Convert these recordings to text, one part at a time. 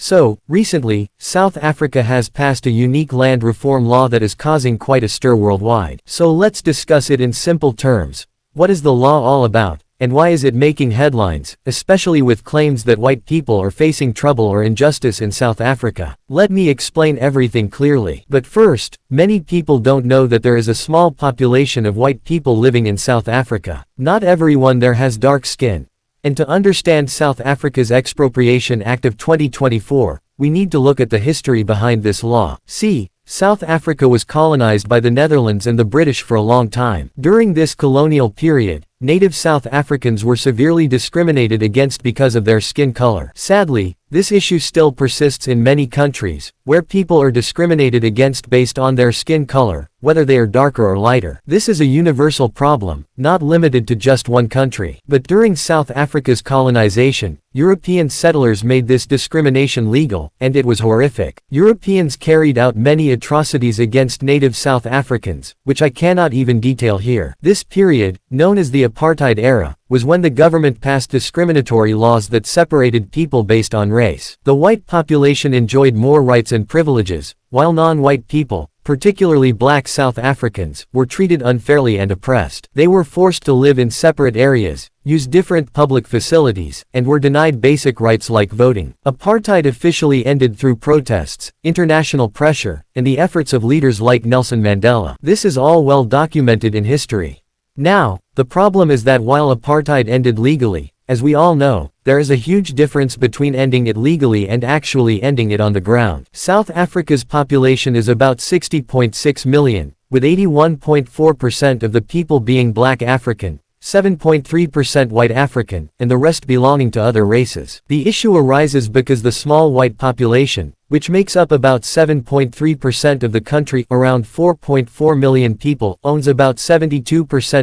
So, recently, South Africa has passed a unique land reform law that is causing quite a stir worldwide. So let's discuss it in simple terms. What is the law all about, and why is it making headlines, especially with claims that white people are facing trouble or injustice in South Africa? Let me explain everything clearly. But first, many people don't know that there is a small population of white people living in South Africa. Not everyone there has dark skin. And to understand South Africa's Expropriation Act of 2024, we need to look at the history behind this law. See, South Africa was colonized by the Netherlands and the British for a long time. During this colonial period, native South Africans were severely discriminated against because of their skin color. Sadly, this issue still persists in many countries, where people are discriminated against based on their skin color, whether they are darker or lighter. This is a universal problem, not limited to just one country. But during South Africa's colonization, European settlers made this discrimination legal, and it was horrific. Europeans carried out many atrocities against native South Africans, which I cannot even detail here. This period, known as the apartheid era, was when the government passed discriminatory laws that separated people based on race. The white population enjoyed more rights and privileges, while non-white people, particularly black South Africans, were treated unfairly and oppressed. They were forced to live in separate areas, use different public facilities, and were denied basic rights like voting. Apartheid officially ended through protests, international pressure, and the efforts of leaders like Nelson Mandela. This is all well documented in history. Now, the problem is that while apartheid ended legally, as we all know, there is a huge difference between ending it legally and actually ending it on the ground. South Africa's population is about 60.6 million, with 81.4% of the people being black African, 7.3% white African, and the rest belonging to other races. The issue arises because the small white population, which makes up about 7.3% of the country, around 4.4 million people, owns about 72%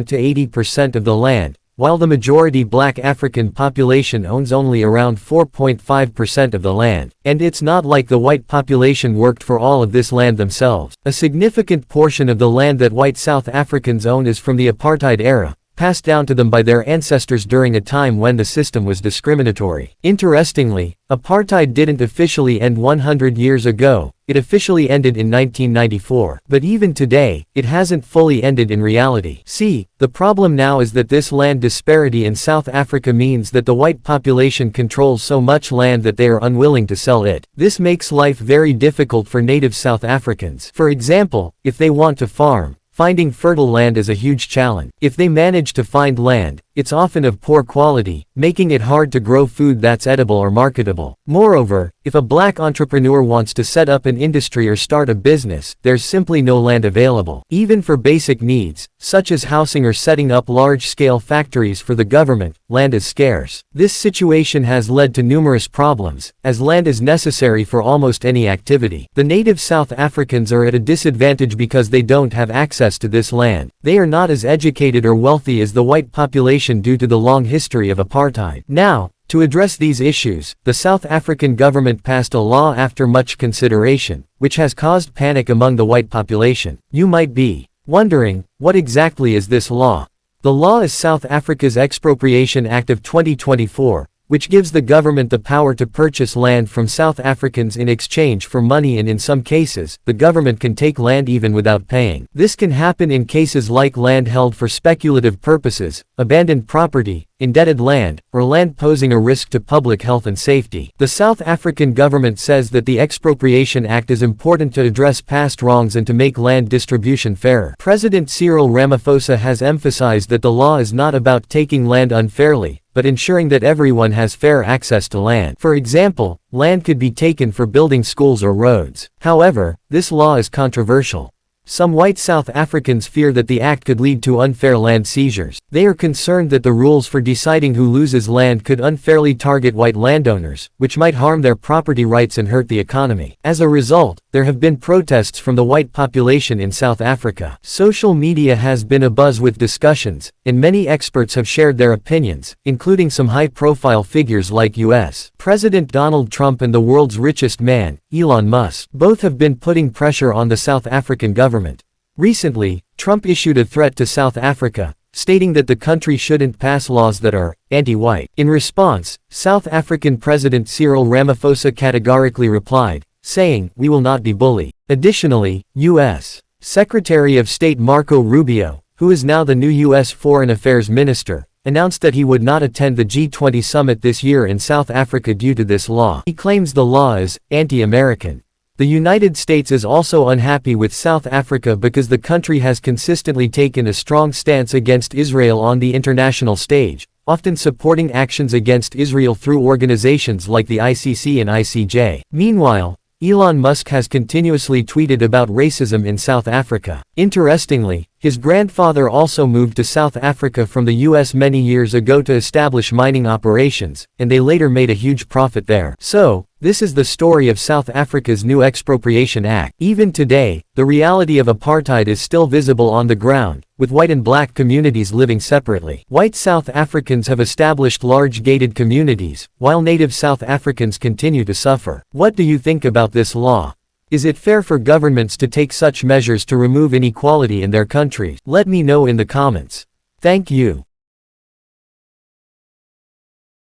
to 80% of the land, while the majority black African population owns only around 4.5% of the land. And it's not like the white population worked for all of this land themselves. A significant portion of the land that white South Africans own is from the apartheid era, passed down to them by their ancestors during a time when the system was discriminatory. Interestingly, apartheid didn't officially end 100 years ago, it officially ended in 1994. But even today, it hasn't fully ended in reality. See, the problem now is that this land disparity in South Africa means that the white population controls so much land that they are unwilling to sell it. This makes life very difficult for native South Africans. For example, if they want to farm, finding fertile land is a huge challenge. If they manage to find land, it's often of poor quality, making it hard to grow food that's edible or marketable. Moreover, if a black entrepreneur wants to set up an industry or start a business, there's simply no land available. Even for basic needs, such as housing or setting up large-scale factories for the government, land is scarce. This situation has led to numerous problems, as land is necessary for almost any activity. The native South Africans are at a disadvantage because they don't have access to this land. They are not as educated or wealthy as the white population due to the long history of apartheid. Now, to address these issues, the South African government passed a law after much consideration, which has caused panic among the white population. You might be wondering, what exactly is this law? The law is South Africa's Expropriation Act of 2024, which gives the government the power to purchase land from South Africans in exchange for money, and in some cases, the government can take land even without paying. This can happen in cases like land held for speculative purposes, abandoned property, indebted land, or land posing a risk to public health and safety. The South African government says that the Expropriation Act is important to address past wrongs and to make land distribution fairer. President Cyril Ramaphosa has emphasized that the law is not about taking land unfairly, but ensuring that everyone has fair access to land. For example, land could be taken for building schools or roads. However, this law is controversial. Some white South Africans fear that the act could lead to unfair land seizures. They are concerned that the rules for deciding who loses land could unfairly target white landowners, which might harm their property rights and hurt the economy. As a result, there have been protests from the white population in South Africa. Social media has been abuzz with discussions, and many experts have shared their opinions, including some high-profile figures like U.S. President Donald Trump and the world's richest man, Elon Musk. Both have been putting pressure on the South African government. Recently, Trump issued a threat to South Africa, stating that the country shouldn't pass laws that are anti-white. In response, South African President Cyril Ramaphosa categorically replied, saying, "We will not be bullied." Additionally, U.S. Secretary of State Marco Rubio, who is now the new U.S. Foreign Affairs Minister, announced that he would not attend the G20 summit this year in South Africa due to this law. He claims the law is anti-American. The United States is also unhappy with South Africa because the country has consistently taken a strong stance against Israel on the international stage, often supporting actions against Israel through organizations like the ICC and ICJ. Meanwhile, Elon Musk has continuously tweeted about racism in South Africa. Interestingly, his grandfather also moved to South Africa from the US many years ago to establish mining operations, and they later made a huge profit there. So, this is the story of South Africa's new Expropriation Act. Even today, the reality of apartheid is still visible on the ground, with white and black communities living separately. White South Africans have established large gated communities, while native South Africans continue to suffer. What do you think about this law? Is it fair for governments to take such measures to remove inequality in their countries? Let me know in the comments. Thank you.